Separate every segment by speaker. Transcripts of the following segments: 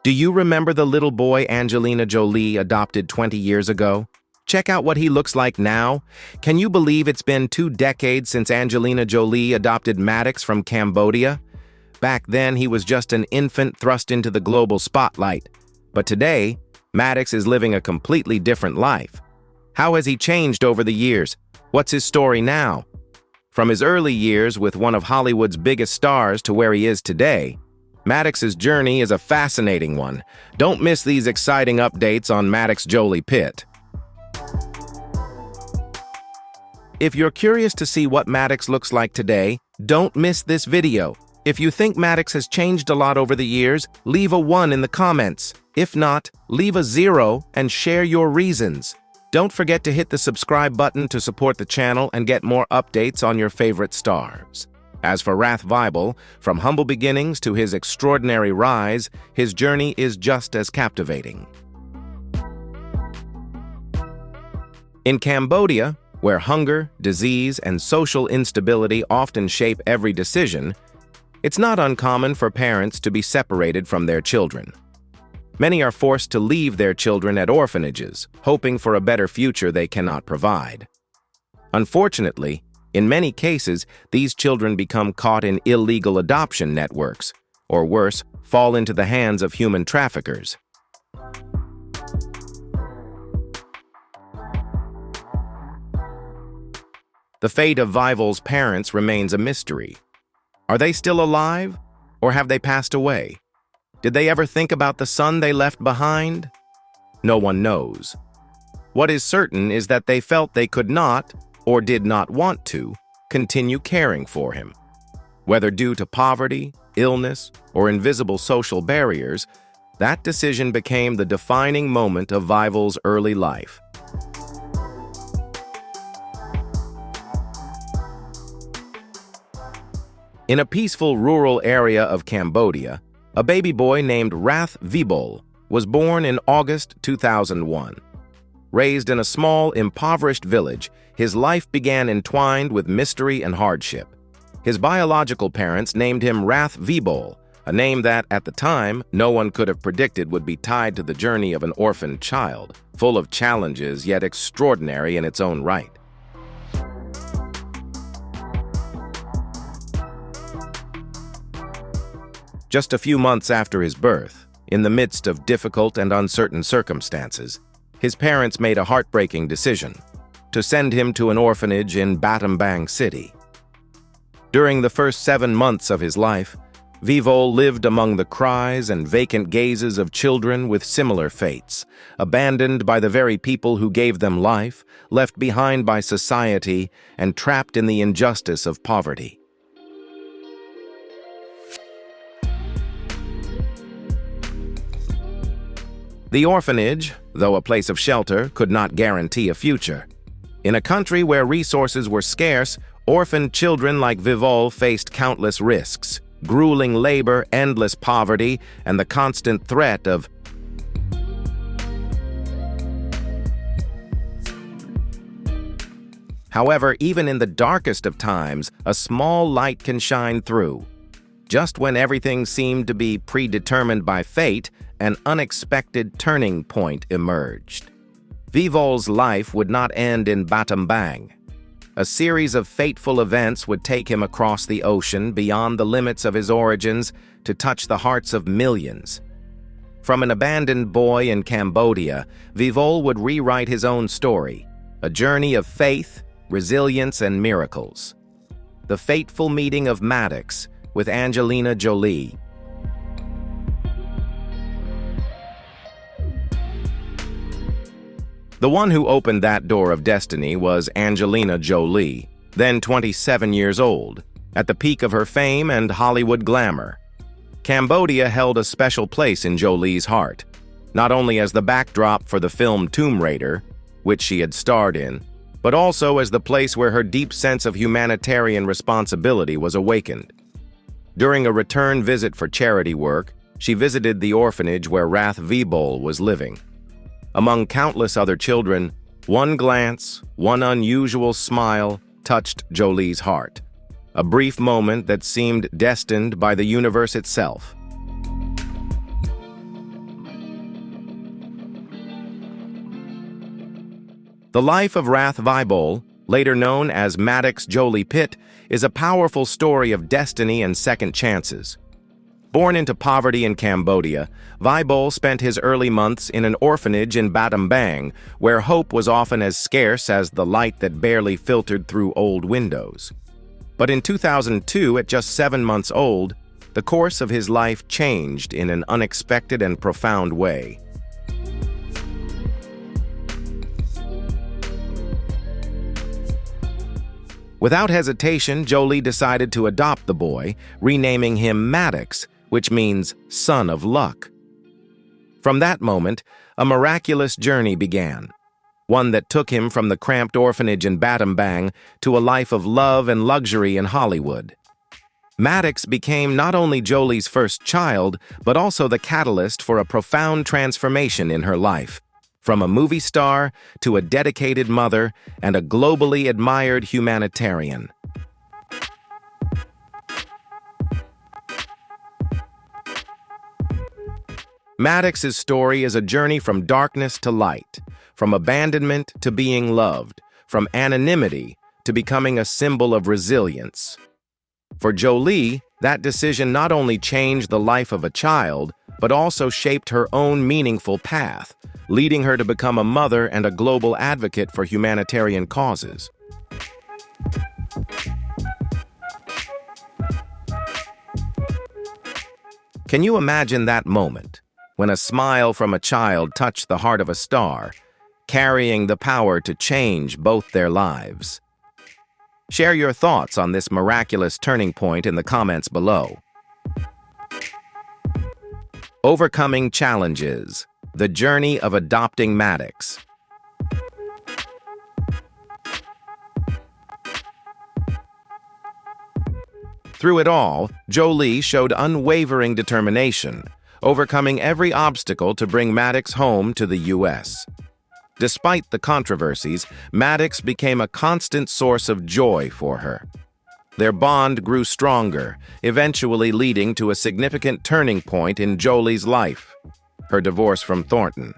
Speaker 1: Do you remember the little boy Angelina Jolie adopted 20 years ago? Check out what he looks like now. Can you believe it's been 2 decades since Angelina Jolie adopted Maddox from Cambodia? Back then, he was just an infant thrust into the global spotlight. But today, Maddox is living a completely different life. How has he changed over the years? What's his story now? From his early years with one of Hollywood's biggest stars to where he is today, Maddox's journey is a fascinating one. Don't miss these exciting updates on Pax Jolie-Pitt. If you're curious to see what Maddox looks like today, don't miss this video. If you think Maddox has changed a lot over the years, leave a 1 in the comments. If not, leave a 0 and share your reasons. Don't forget to hit the subscribe button to support the channel and get more updates on your favorite stars. As for fateful, from humble beginnings to his extraordinary rise, his journey is just as captivating. In Cambodia, where hunger, disease, and social instability often shape every decision, it's not uncommon for parents to be separated from their children. Many are forced to leave their children at orphanages, hoping for a better future they cannot provide. Unfortunately, in many cases, these children become caught in illegal adoption networks, or worse, fall into the hands of human traffickers. The fate of fateful's parents remains a mystery. Are they still alive, or have they passed away? Did they ever think about the son they left behind? No one knows. What is certain is that they felt they could not, or did not want to, continue caring for him. Whether due to poverty, illness, or invisible social barriers, that decision became the defining moment of fateful's early life. In a peaceful rural area of Cambodia, a baby boy named fateful was born in August 2001. Raised in a small, impoverished village, his life began entwined with mystery and hardship. His biological parents named him fateful, a name that, at the time, no one could have predicted would be tied to the journey of an orphaned child, full of challenges yet extraordinary in its own right. Just a few months after his birth, in the midst of difficult and uncertain circumstances, his parents made a heartbreaking decision: to send him to an orphanage in Battambang City. During the first 7 months of his life, fateful lived among the cries and vacant gazes of children with similar fates, abandoned by the very people who gave them life, left behind by society, and trapped in the injustice of poverty. The orphanage, though a place of shelter, could not guarantee a future. In a country where resources were scarce, orphaned children like fateful faced countless risks: grueling labor, endless poverty, and the constant threat of However, even in the darkest of times, a small light can shine through. Just when everything seemed to be predetermined by fate, an unexpected turning point emerged. fateful's life would not end in Battambang. A series of fateful events would take him across the ocean beyond the limits of his origins to touch the hearts of millions. From an abandoned boy in Cambodia, fateful would rewrite his own story, a journey of faith, resilience, and miracles. The fateful meeting of Maddox with Angelina Jolie. The one who opened that door of destiny was Angelina Jolie, then 27 years old, at the peak of her fame and Hollywood glamour. Cambodia held a special place in Jolie's heart, not only as the backdrop for the film Tomb Raider, which she had starred in, but also as the place where her deep sense of humanitarian responsibility was awakened. During a return visit for charity work, she visited the orphanage where fateful was living. Among countless other children, one glance, one unusual smile touched Jolie's heart, a brief moment that seemed destined by the universe itself. The life of Rath Vibol, later known as Maddox Jolie-Pitt, is a powerful story of destiny and second chances. Born into poverty in Cambodia, Vibol spent his early months in an orphanage in Battambang, where hope was often as scarce as the light that barely filtered through old windows. But in 2002, at just 7 months old, the course of his life changed in an unexpected and profound way. Without hesitation, Jolie decided to adopt the boy, renaming him Maddox, which means son of luck. From that moment, a miraculous journey began, one that took him from the cramped orphanage in Battambang to a life of love and luxury in Hollywood. Maddox became not only Jolie's first child, but also the catalyst for a profound transformation in her life, from a movie star to a dedicated mother and a globally admired humanitarian. Maddox's story is a journey from darkness to light, from abandonment to being loved, from anonymity to becoming a symbol of resilience. For Jolie, that decision not only changed the life of a child, but also shaped her own meaningful path, leading her to become a mother and a global advocate for humanitarian causes. Can you imagine that moment, when a smile from a child touched the heart of a star, carrying the power to change both their lives? Share your thoughts on this miraculous turning point in the comments below. Overcoming challenges. The journey of adopting Maddox. Through it all, Jolie showed unwavering determination, overcoming every obstacle to bring Maddox home to the U.S. Despite the controversies, Maddox became a constant source of joy for her. Their bond grew stronger, eventually leading to a significant turning point in Jolie's life: her divorce from Thornton.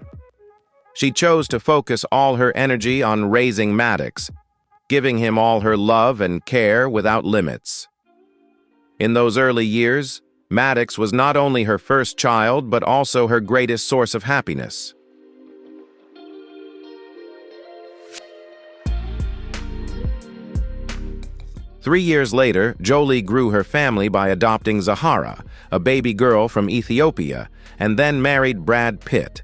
Speaker 1: She chose to focus all her energy on raising Maddox, giving him all her love and care without limits. In those early years, Maddox was not only her first child, but also her greatest source of happiness. Three years later, Jolie grew her family by adopting Zahara, a baby girl from Ethiopia, and then married Brad Pitt.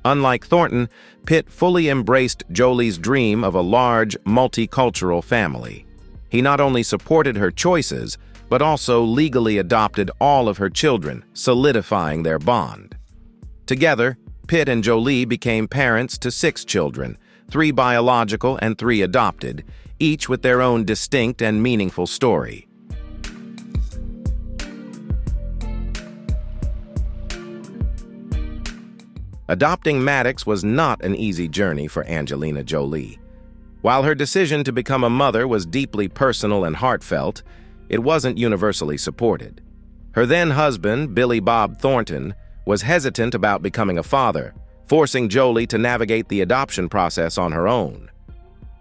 Speaker 1: Unlike Thornton, Pitt fully embraced Jolie's dream of a large, multicultural family. He not only supported her choices, but also legally adopted all of her children, solidifying their bond. Together, Pitt and Jolie became parents to 6 children, 3 biological and 3 adopted, each with their own distinct and meaningful story. Adopting Maddox was not an easy journey for Angelina Jolie. While her decision to become a mother was deeply personal and heartfelt, it wasn't universally supported. Her then-husband, Billy Bob Thornton, was hesitant about becoming a father, forcing Jolie to navigate the adoption process on her own.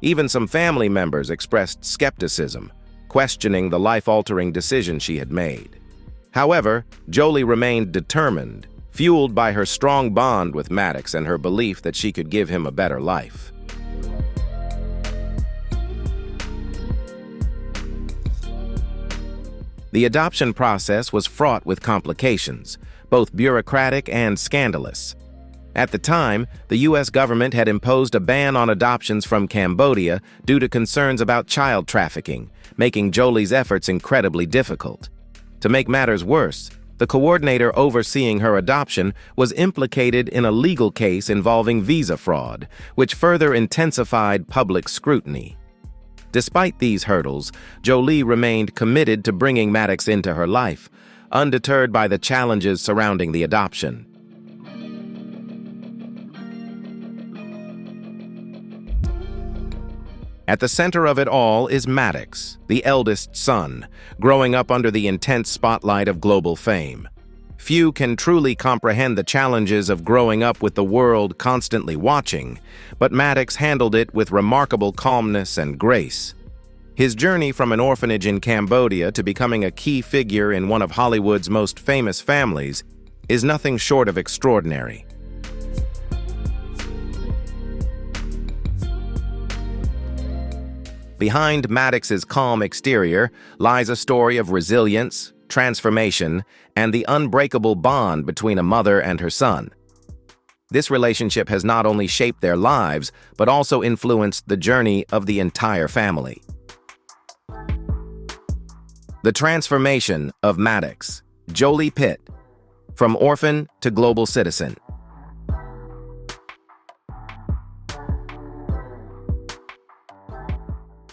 Speaker 1: Even some family members expressed skepticism, questioning the life-altering decision she had made. However, Jolie remained determined, fueled by her strong bond with Maddox and her belief that she could give him a better life. The adoption process was fraught with complications, both bureaucratic and scandalous. At the time, the U.S. government had imposed a ban on adoptions from Cambodia due to concerns about child trafficking, making Jolie's efforts incredibly difficult. To make matters worse, the coordinator overseeing her adoption was implicated in a legal case involving visa fraud, which further intensified public scrutiny. Despite these hurdles, Jolie remained committed to bringing Maddox into her life, undeterred by the challenges surrounding the adoption. At the center of it all is Maddox, the eldest son, growing up under the intense spotlight of global fame. Few can truly comprehend the challenges of growing up with the world constantly watching, but Maddox handled it with remarkable calmness and grace. His journey from an orphanage in Cambodia to becoming a key figure in one of Hollywood's most famous families is nothing short of extraordinary. Behind Maddox's calm exterior lies a story of resilience, transformation, and the unbreakable bond between a mother and her son. This relationship has not only shaped their lives, but also influenced the journey of the entire family. The transformation of Maddox Jolie-Pitt, from orphan to global citizen.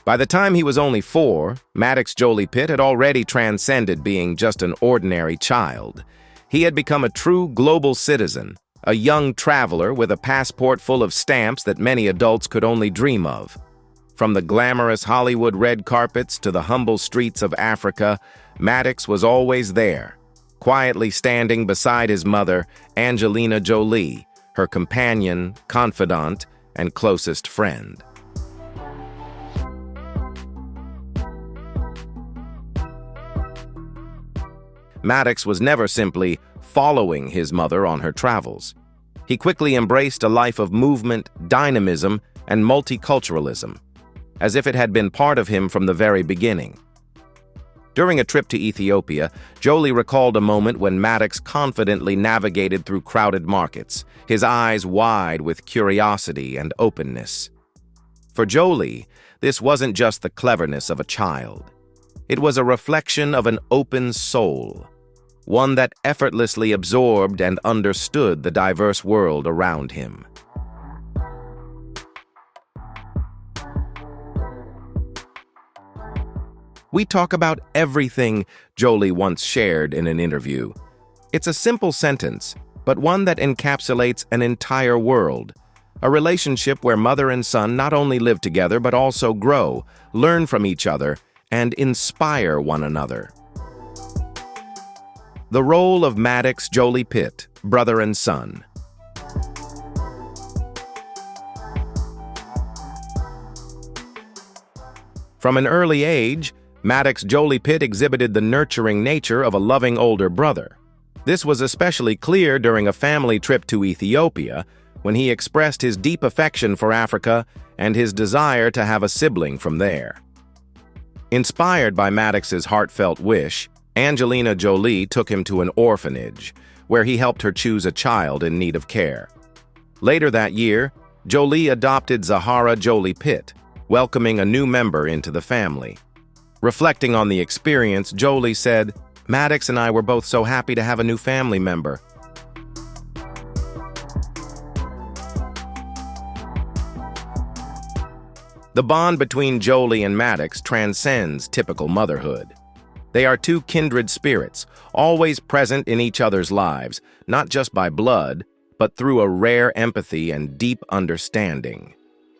Speaker 1: By the time he was only 4, Maddox Jolie-Pitt had already transcended being just an ordinary child. He had become a true global citizen, a young traveler with a passport full of stamps that many adults could only dream of. From the glamorous Hollywood red carpets to the humble streets of Africa, Maddox was always there, quietly standing beside his mother, Angelina Jolie, her companion, confidant, and closest friend. Maddox was never simply following his mother on her travels. He quickly embraced a life of movement, dynamism, and multiculturalism, as if it had been part of him from the very beginning. During a trip to Ethiopia, Jolie recalled a moment when Maddox confidently navigated through crowded markets, his eyes wide with curiosity and openness. For Jolie, this wasn't just the cleverness of a child. It was a reflection of an open soul, one that effortlessly absorbed and understood the diverse world around him. "We talk about everything," Jolie once shared in an interview. "It's a simple sentence, but one that encapsulates an entire world. A relationship where mother and son not only live together but also grow, learn from each other, and inspire one another." The role of Maddox Jolie-Pitt, brother and son. From an early age, Maddox Jolie-Pitt exhibited the nurturing nature of a loving older brother. This was especially clear during a family trip to Ethiopia, when he expressed his deep affection for Africa and his desire to have a sibling from there. Inspired by Maddox's heartfelt wish, Angelina Jolie took him to an orphanage, where he helped her choose a child in need of care. Later that year, Jolie adopted Zahara Jolie-Pitt, welcoming a new member into the family. Reflecting on the experience, Jolie said, "Maddox and I were both so happy to have a new family member." The bond between Jolie and Maddox transcends typical motherhood. They are two kindred spirits, always present in each other's lives, not just by blood, but through a rare empathy and deep understanding.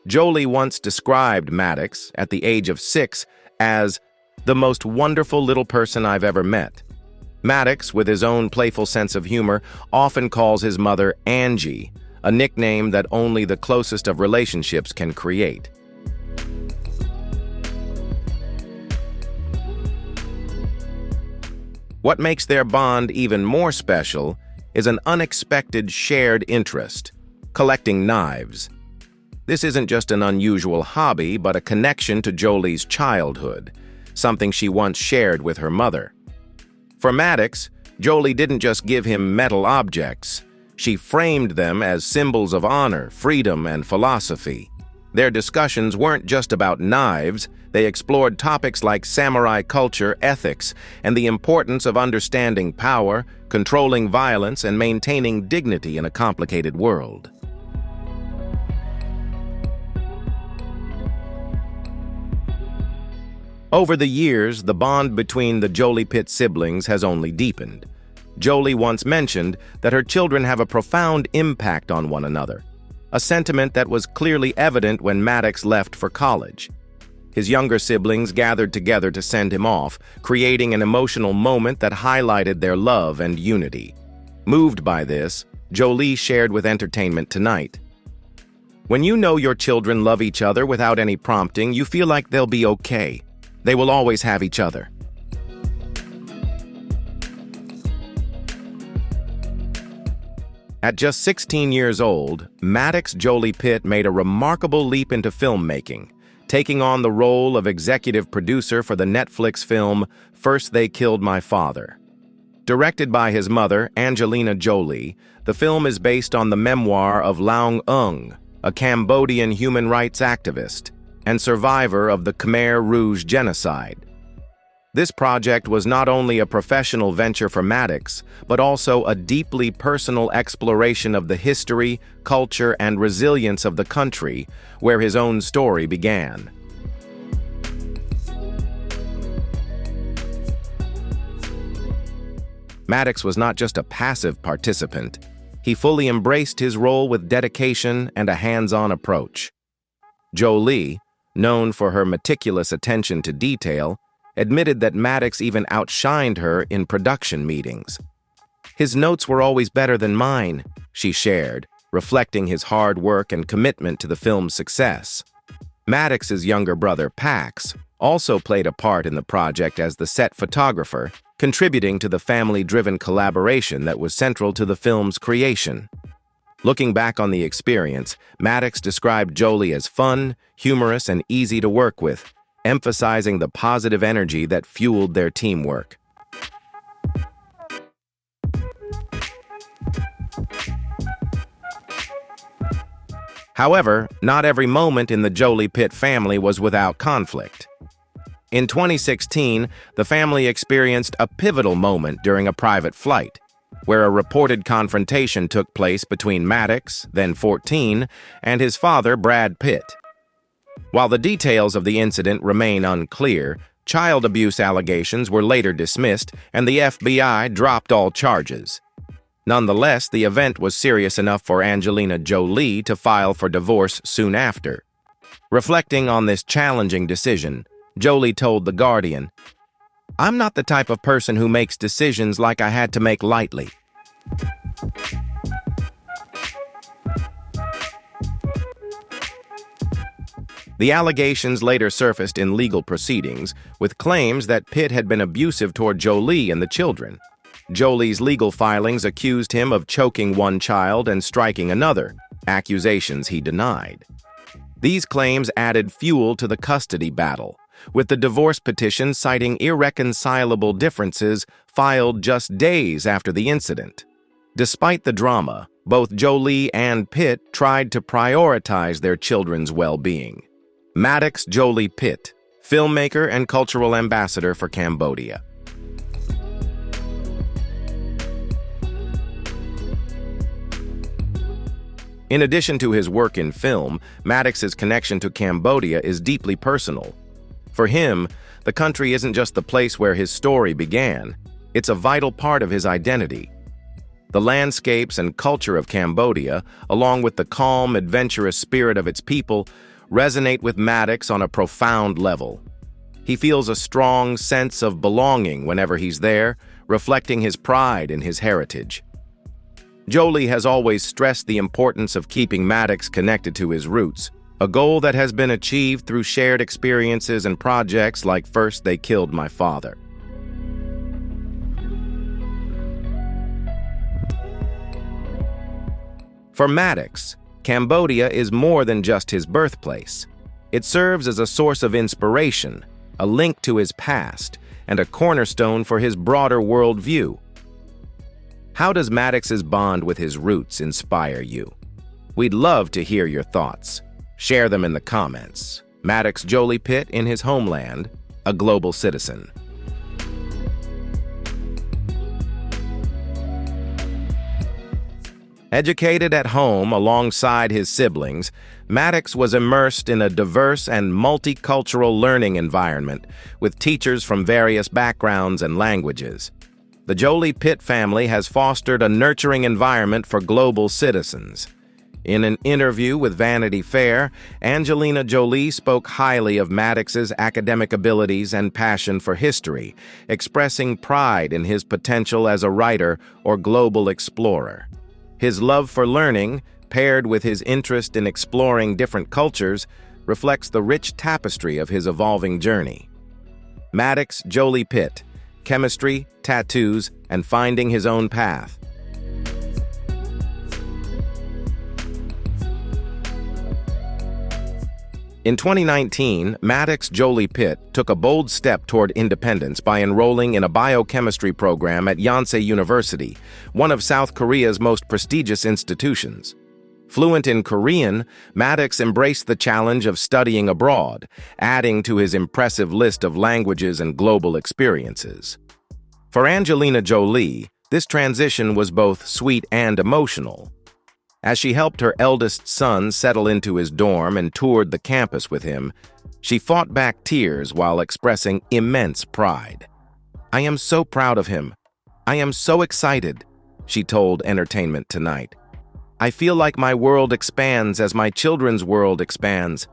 Speaker 1: Jolie once described Maddox, at the age of 6, as the most wonderful little person I've ever met. Maddox, with his own playful sense of humor, often calls his mother Angie, a nickname that only the closest of relationships can create. What makes their bond even more special is an unexpected shared interest: collecting knives. This isn't just an unusual hobby, but a connection to Jolie's childhood, something she once shared with her mother. For Maddox, Jolie didn't just give him metal objects. She framed them as symbols of honor, freedom, and philosophy. Their discussions weren't just about knives. They explored topics like samurai culture, ethics, and the importance of understanding power, controlling violence, and maintaining dignity in a complicated world. Over the years, the bond between the Jolie-Pitt siblings has only deepened. Jolie once mentioned that her children have a profound impact on one another, a sentiment that was clearly evident when Maddox left for college. His younger siblings gathered together to send him off, creating an emotional moment that highlighted their love and unity. Moved by this, Jolie shared with Entertainment Tonight, "When you know your children love each other without any prompting, you feel like they'll be okay. They will always have each other." At just 16 years old, Maddox Jolie-Pitt made a remarkable leap into filmmaking, taking on the role of executive producer for the Netflix film First They Killed My Father. Directed by his mother, Angelina Jolie, the film is based on the memoir of Laung Ung, a Cambodian human rights activist and survivor of the Khmer Rouge genocide. This project was not only a professional venture for Maddox, but also a deeply personal exploration of the history, culture, and resilience of the country where his own story began. Maddox was not just a passive participant. He fully embraced his role with dedication and a hands-on approach. Jolie, known for her meticulous attention to detail, admitted that Maddox even outshined her in production meetings. "His notes were always better than mine," she shared, reflecting his hard work and commitment to the film's success. Maddox's younger brother, Pax, also played a part in the project as the set photographer, contributing to the family-driven collaboration that was central to the film's creation. Looking back on the experience, Maddox described Jolie as fun, humorous, and easy to work with, emphasizing the positive energy that fueled their teamwork. However, not every moment in the Jolie-Pitt family was without conflict. In 2016, the family experienced a pivotal moment during a private flight, where a reported confrontation took place between Maddox, then 14, and his father, Brad Pitt. While the details of the incident remain unclear, child abuse allegations were later dismissed, and the FBI dropped all charges. Nonetheless, the event was serious enough for Angelina Jolie to file for divorce soon after. Reflecting on this challenging decision, Jolie told The Guardian, "I'm not the type of person who makes decisions like I had to make lightly." The allegations later surfaced in legal proceedings, with claims that Pitt had been abusive toward Jolie and the children. Jolie's legal filings accused him of choking one child and striking another, accusations he denied. These claims added fuel to the custody battle, with the divorce petition citing irreconcilable differences filed just days after the incident. Despite the drama, both Jolie and Pitt tried to prioritize their children's well-being. Maddox Jolie-Pitt, filmmaker and cultural ambassador for Cambodia. In addition to his work in film, Maddox's connection to Cambodia is deeply personal. For him, the country isn't just the place where his story began, it's a vital part of his identity. The landscapes and culture of Cambodia, along with the calm, adventurous spirit of its people, resonate with Maddox on a profound level. He feels a strong sense of belonging whenever he's there, reflecting his pride in his heritage. Jolie has always stressed the importance of keeping Maddox connected to his roots, a goal that has been achieved through shared experiences and projects like First They Killed My Father. For Maddox, Cambodia is more than just his birthplace. It serves as a source of inspiration, a link to his past, and a cornerstone for his broader worldview. How does Maddox's bond with his roots inspire you? We'd love to hear your thoughts. Share them in the comments. Maddox Jolie-Pitt in his homeland, a global citizen. Educated at home alongside his siblings, Maddox was immersed in a diverse and multicultural learning environment with teachers from various backgrounds and languages. The Jolie-Pitt family has fostered a nurturing environment for global citizens. In an interview with Vanity Fair, Angelina Jolie spoke highly of Maddox's academic abilities and passion for history, expressing pride in his potential as a writer or global explorer. His love for learning, paired with his interest in exploring different cultures, reflects the rich tapestry of his evolving journey. Maddox Jolie-Pitt: chemistry, tattoos, and finding his own path. In 2019, Maddox Jolie-Pitt took a bold step toward independence by enrolling in a biochemistry program at Yonsei University, one of South Korea's most prestigious institutions. Fluent in Korean, Maddox embraced the challenge of studying abroad, adding to his impressive list of languages and global experiences. For Angelina Jolie, this transition was both sweet and emotional. As she helped her eldest son settle into his dorm and toured the campus with him, she fought back tears while expressing immense pride. "I am so proud of him. I am so excited," she told Entertainment Tonight. "I feel like my world expands as my children's world expands."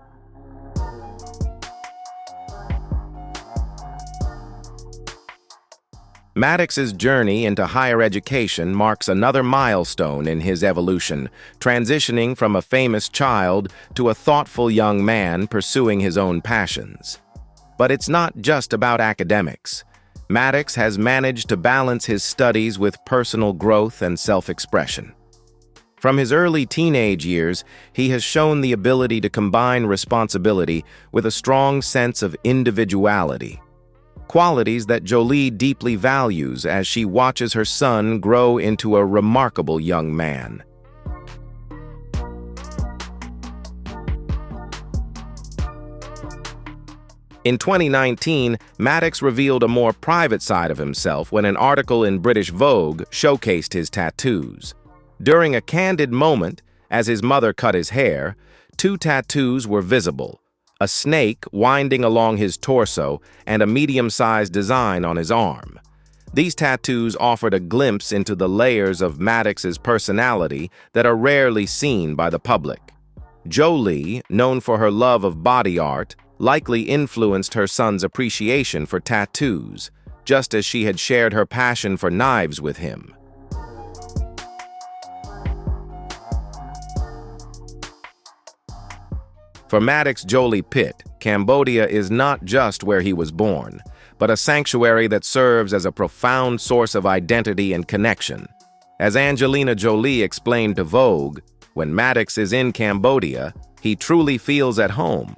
Speaker 1: Maddox's journey into higher education marks another milestone in his evolution, transitioning from a famous child to a thoughtful young man pursuing his own passions. But it's not just about academics. Maddox has managed to balance his studies with personal growth and self-expression. From his early teenage years, he has shown the ability to combine responsibility with a strong sense of individuality, qualities that Jolie deeply values as she watches her son grow into a remarkable young man. In 2019, Maddox revealed a more private side of himself when an article in British Vogue showcased his tattoos. During a candid moment, as his mother cut his hair, 2 tattoos were visible: a snake winding along his torso and a medium-sized design on his arm. These tattoos offered a glimpse into the layers of Maddox's personality that are rarely seen by the public. Jolie, known for her love of body art, likely influenced her son's appreciation for tattoos, just as she had shared her passion for knives with him. For Maddox Jolie-Pitt, Cambodia is not just where he was born, but a sanctuary that serves as a profound source of identity and connection. As Angelina Jolie explained to Vogue, when Maddox is in Cambodia, he truly feels at home.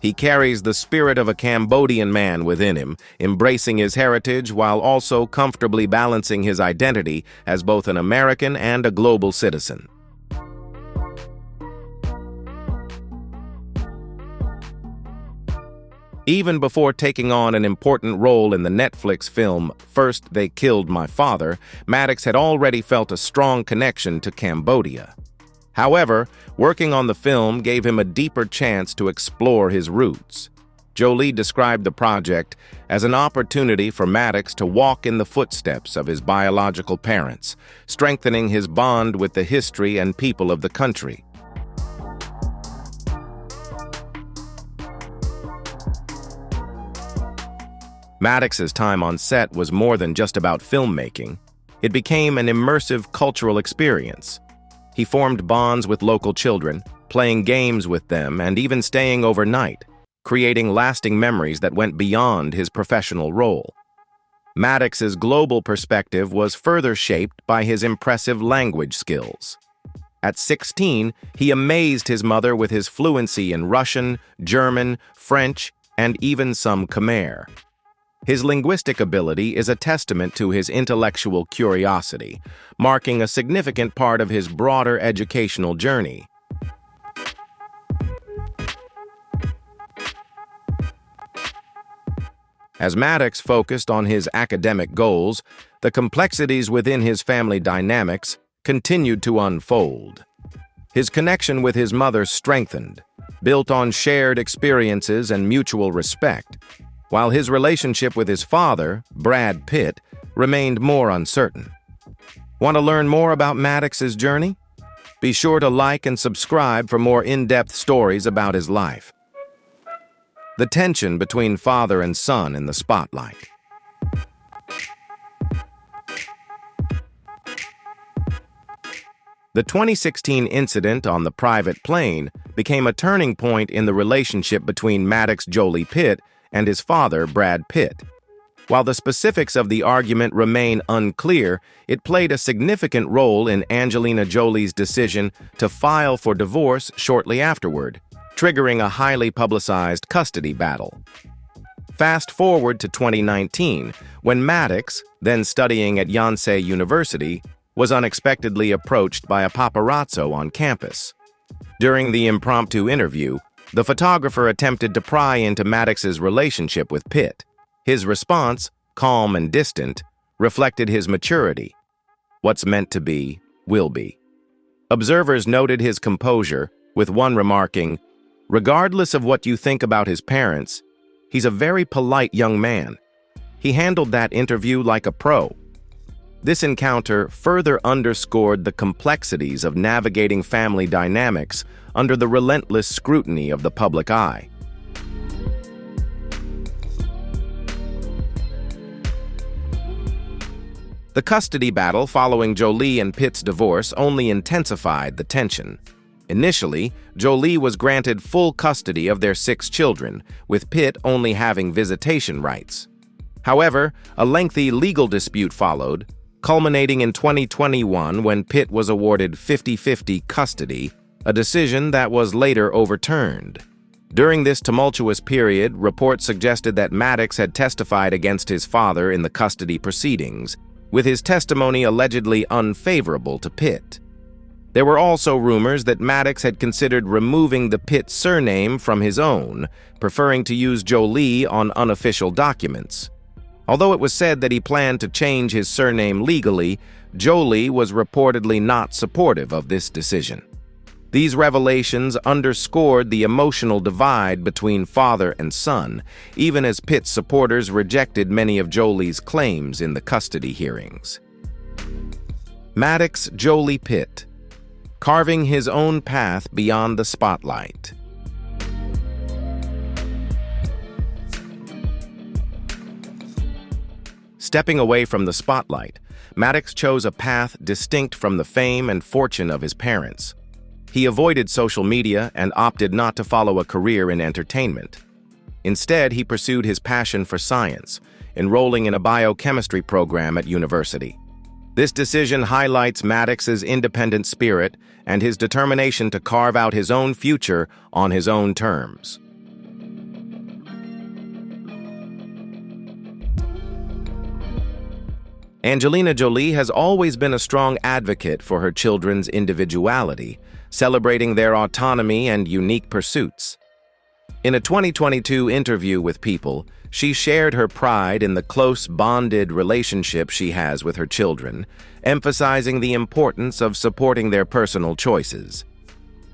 Speaker 1: He carries the spirit of a Cambodian man within him, embracing his heritage while also comfortably balancing his identity as both an American and a global citizen. Even before taking on an important role in the Netflix film First They Killed My Father, Maddox had already felt a strong connection to Cambodia. However, working on the film gave him a deeper chance to explore his roots. Jolie described the project as an opportunity for Maddox to walk in the footsteps of his biological parents, strengthening his bond with the history and people of the country. Maddox's time on set was more than just about filmmaking. It became an immersive cultural experience. He formed bonds with local children, playing games with them and even staying overnight, creating lasting memories that went beyond his professional role. Maddox's global perspective was further shaped by his impressive language skills. At 16, he amazed his mother with his fluency in Russian, German, French, and even some Khmer. His linguistic ability is a testament to his intellectual curiosity, marking a significant part of his broader educational journey. As Maddox focused on his academic goals, the complexities within his family dynamics continued to unfold. His connection with his mother strengthened, built on shared experiences and mutual respect, while his relationship with his father, Brad Pitt, remained more uncertain. Want to learn more about Maddox's journey? Be sure to like and subscribe for more in-depth stories about his life. The tension between father and son in the spotlight. The 2016 incident on the private plane became a turning point in the relationship between Maddox Jolie-Pitt and his father, Brad Pitt. While the specifics of the argument remain unclear, it played a significant role in Angelina Jolie's decision to file for divorce shortly afterward, triggering a highly publicized custody battle. Fast forward to 2019, when Maddox, then studying at Yonsei University, was unexpectedly approached by a paparazzo on campus. During the impromptu interview, the photographer attempted to pry into Maddox's relationship with Pitt. His response, calm and distant, reflected his maturity. What's meant to be, will be. Observers noted his composure, with one remarking, "Regardless of what you think about his parents, he's a very polite young man. He handled that interview like a pro." This encounter further underscored the complexities of navigating family dynamics under the relentless scrutiny of the public eye. The custody battle following Jolie and Pitt's divorce only intensified the tension. Initially, Jolie was granted full custody of their 6 children, with Pitt only having visitation rights. However, a lengthy legal dispute followed, culminating in 2021 when Pitt was awarded 50-50 custody, a decision that was later overturned. During this tumultuous period, reports suggested that Maddox had testified against his father in the custody proceedings, with his testimony allegedly unfavorable to Pitt. There were also rumors that Maddox had considered removing the Pitt surname from his own, preferring to use Jolie on unofficial documents. Although it was said that he planned to change his surname legally, Jolie was reportedly not supportive of this decision. These revelations underscored the emotional divide between father and son, even as Pitt's supporters rejected many of Jolie's claims in the custody hearings. Maddox Jolie-Pitt, carving his own path beyond the spotlight. Stepping away from the spotlight, Maddox chose a path distinct from the fame and fortune of his parents. He avoided social media and opted not to follow a career in entertainment. Instead, he pursued his passion for science, enrolling in a biochemistry program at university. This decision highlights Maddox's independent spirit and his determination to carve out his own future on his own terms. Angelina Jolie has always been a strong advocate for her children's individuality, celebrating their autonomy and unique pursuits. In a 2022 interview with People, she shared her pride in the close, bonded relationship she has with her children, emphasizing the importance of supporting their personal choices.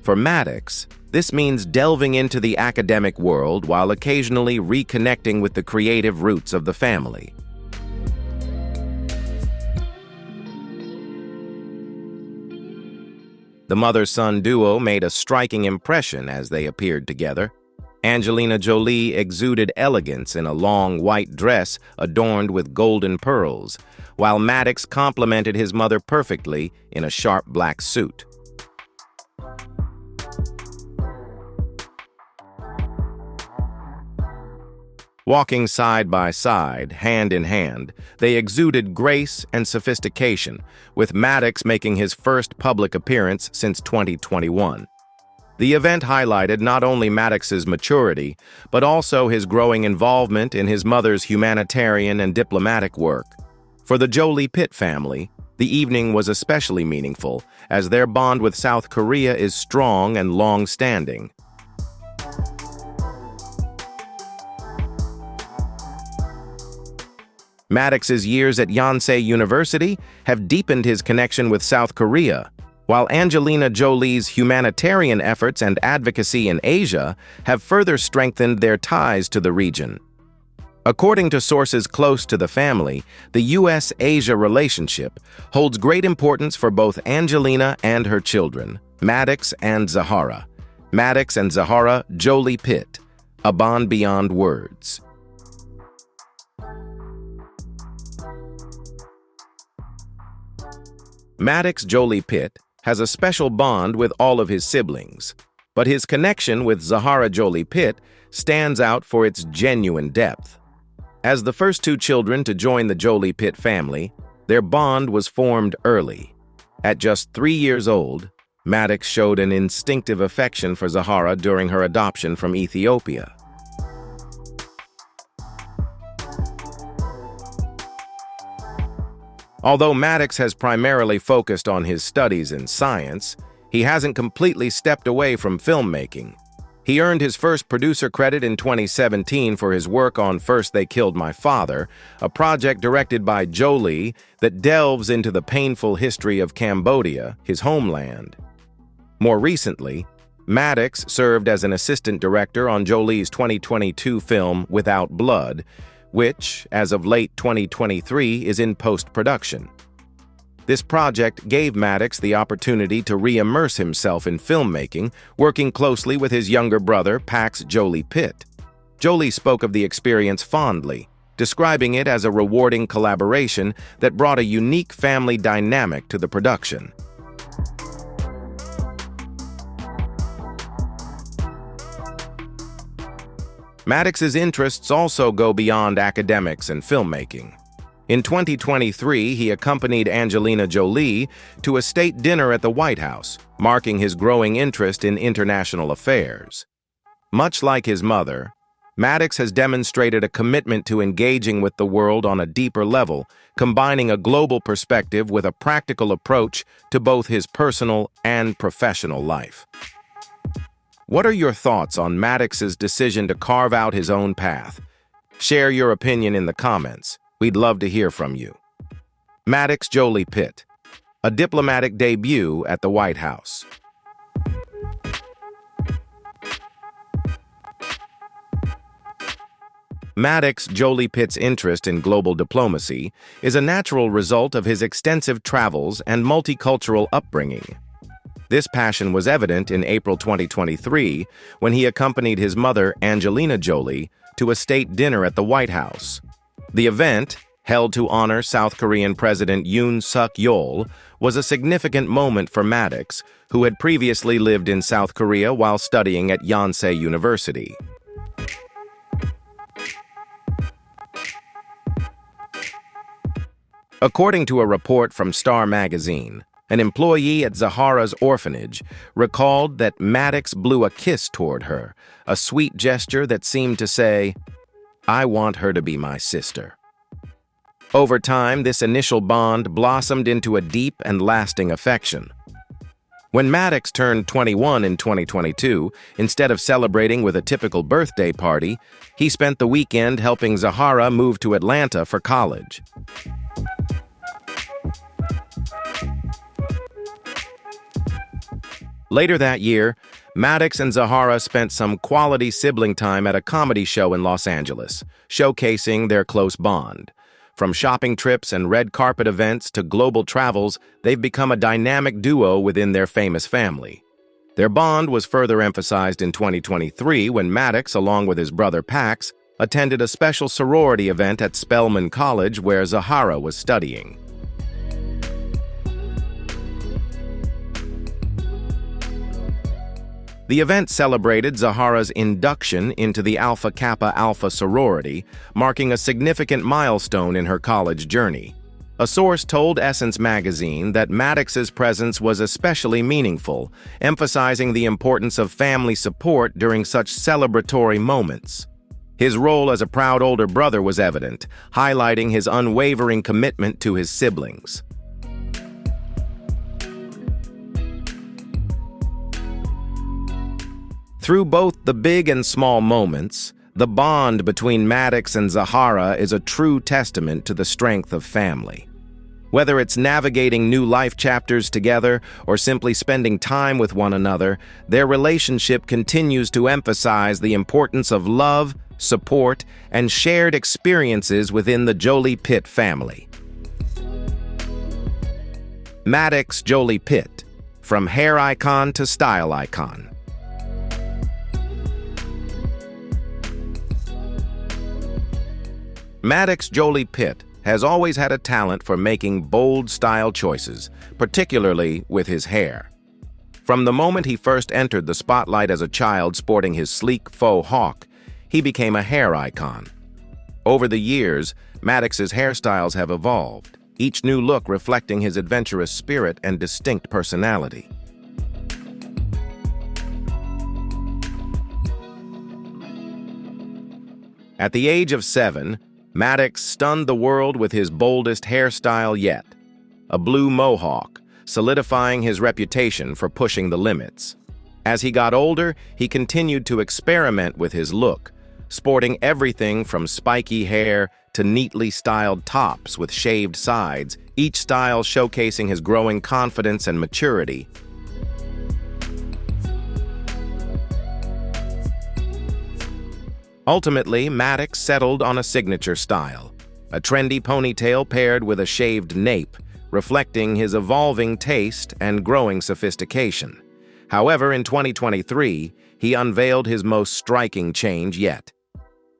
Speaker 1: For Maddox, this means delving into the academic world while occasionally reconnecting with the creative roots of the family. The mother-son duo made a striking impression as they appeared together. Angelina Jolie exuded elegance in a long white dress adorned with golden pearls, while Maddox complemented his mother perfectly in a sharp black suit. Walking side by side, hand in hand, they exuded grace and sophistication, with Maddox making his first public appearance since 2021. The event highlighted not only Maddox's maturity, but also his growing involvement in his mother's humanitarian and diplomatic work. For the Jolie-Pitt family, the evening was especially meaningful, as their bond with South Korea is strong and long-standing. Maddox's years at Yonsei University have deepened his connection with South Korea, while Angelina Jolie's humanitarian efforts and advocacy in Asia have further strengthened their ties to the region. According to sources close to the family, the U.S.-Asia relationship holds great importance for both Angelina and her children, Maddox and Zahara. Maddox and Zahara Jolie-Pitt, a bond beyond words. Maddox Jolie-Pitt has a special bond with all of his siblings, but his connection with Zahara Jolie-Pitt stands out for its genuine depth. As the first two children to join the Jolie-Pitt family, their bond was formed early. At just 3 years old, Maddox showed an instinctive affection for Zahara during her adoption from Ethiopia. Although Maddox has primarily focused on his studies in science, he hasn't completely stepped away from filmmaking. He earned his first producer credit in 2017 for his work on First They Killed My Father, a project directed by Jolie that delves into the painful history of Cambodia, his homeland. More recently, Maddox served as an assistant director on Jolie's 2022 film Without Blood, which, as of late 2023, is in post-production. This project gave Maddox the opportunity to re-immerse himself in filmmaking, working closely with his younger brother, Pax Jolie-Pitt. Jolie spoke of the experience fondly, describing it as a rewarding collaboration that brought a unique family dynamic to the production. Maddox's interests also go beyond academics and filmmaking. In 2023, he accompanied Angelina Jolie to a state dinner at the White House, marking his growing interest in international affairs. Much like his mother, Maddox has demonstrated a commitment to engaging with the world on a deeper level, combining a global perspective with a practical approach to both his personal and professional life. What are your thoughts on Maddox's decision to carve out his own path? Share your opinion in the comments. We'd love to hear from you. Maddox Jolie-Pitt, a diplomatic debut at the White House. Maddox Jolie-Pitt's interest in global diplomacy is a natural result of his extensive travels and multicultural upbringing. This passion was evident in April 2023 when he accompanied his mother, Angelina Jolie, to a state dinner at the White House. The event, held to honor South Korean President Yoon Suk-yeol, was a significant moment for Maddox, who had previously lived in South Korea while studying at Yonsei University. According to a report from Star magazine, an employee at Zahara's orphanage recalled that Maddox blew a kiss toward her, a sweet gesture that seemed to say, "I want her to be my sister." Over time, this initial bond blossomed into a deep and lasting affection. When Maddox turned 21 in 2022, instead of celebrating with a typical birthday party, he spent the weekend helping Zahara move to Atlanta for college. Later that year, Maddox and Zahara spent some quality sibling time at a comedy show in Los Angeles, showcasing their close bond. From shopping trips and red carpet events to global travels, they've become a dynamic duo within their famous family. Their bond was further emphasized in 2023 when Maddox, along with his brother Pax, attended a special sorority event at Spelman College where Zahara was studying. The event celebrated Zahara's induction into the Alpha Kappa Alpha sorority, marking a significant milestone in her college journey. A source told Essence magazine that Maddox's presence was especially meaningful, emphasizing the importance of family support during such celebratory moments. His role as a proud older brother was evident, highlighting his unwavering commitment to his siblings. Through both the big and small moments, the bond between Maddox and Zahara is a true testament to the strength of family. Whether it's navigating new life chapters together or simply spending time with one another, their relationship continues to emphasize the importance of love, support, and shared experiences within the Jolie-Pitt family. Maddox Jolie-Pitt, from hair icon to style icon. Maddox Jolie-Pitt has always had a talent for making bold style choices, particularly with his hair. From the moment he first entered the spotlight as a child sporting his sleek faux hawk, he became a hair icon. Over the years, Maddox's hairstyles have evolved, each new look reflecting his adventurous spirit and distinct personality. At the age of 7, Maddox stunned the world with his boldest hairstyle yet, a blue mohawk, solidifying his reputation for pushing the limits. As he got older, he continued to experiment with his look, sporting everything from spiky hair to neatly styled tops with shaved sides, each style showcasing his growing confidence and maturity. Ultimately, Maddox settled on a signature style, a trendy ponytail paired with a shaved nape, reflecting his evolving taste and growing sophistication. However, in 2023, he unveiled his most striking change yet.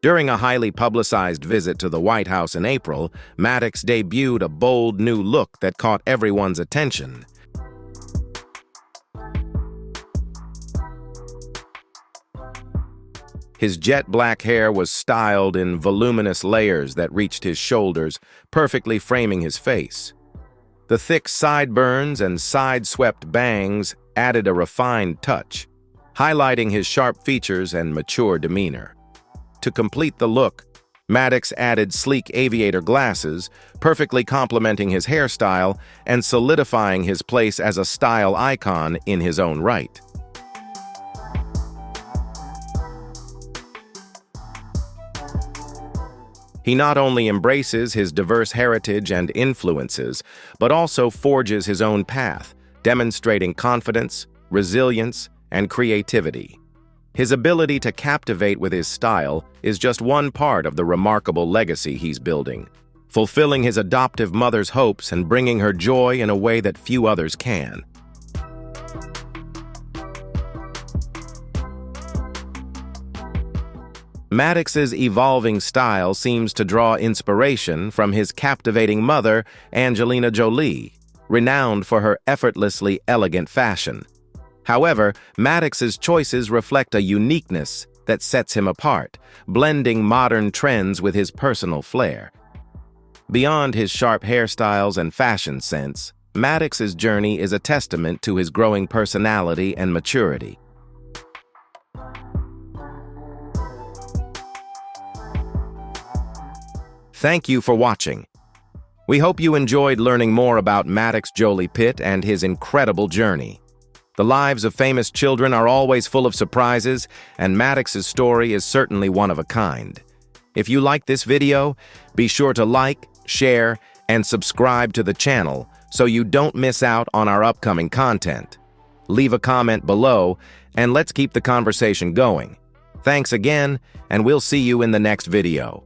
Speaker 1: During a highly publicized visit to the White House in April, Maddox debuted a bold new look that caught everyone's attention. His jet black hair was styled in voluminous layers that reached his shoulders, perfectly framing his face. The thick sideburns and side-swept bangs added a refined touch, highlighting his sharp features and mature demeanor. To complete the look, Maddox added sleek aviator glasses, perfectly complementing his hairstyle and solidifying his place as a style icon in his own right. He not only embraces his diverse heritage and influences, but also forges his own path, demonstrating confidence, resilience, and creativity. His ability to captivate with his style is just one part of the remarkable legacy he's building, fulfilling his adoptive mother's hopes and bringing her joy in a way that few others can. Maddox's evolving style seems to draw inspiration from his captivating mother, Angelina Jolie, renowned for her effortlessly elegant fashion. However, Maddox's choices reflect a uniqueness that sets him apart, blending modern trends with his personal flair. Beyond his sharp hairstyles and fashion sense, Maddox's journey is a testament to his growing personality and maturity. Thank you for watching. We hope you enjoyed learning more about Maddox Jolie-Pitt and his incredible journey. The lives of famous children are always full of surprises, and Maddox's story is certainly one of a kind. If you like this video, be sure to like, share, and subscribe to the channel so you don't miss out on our upcoming content. Leave a comment below, and let's keep the conversation going. Thanks again, and we'll see you in the next video.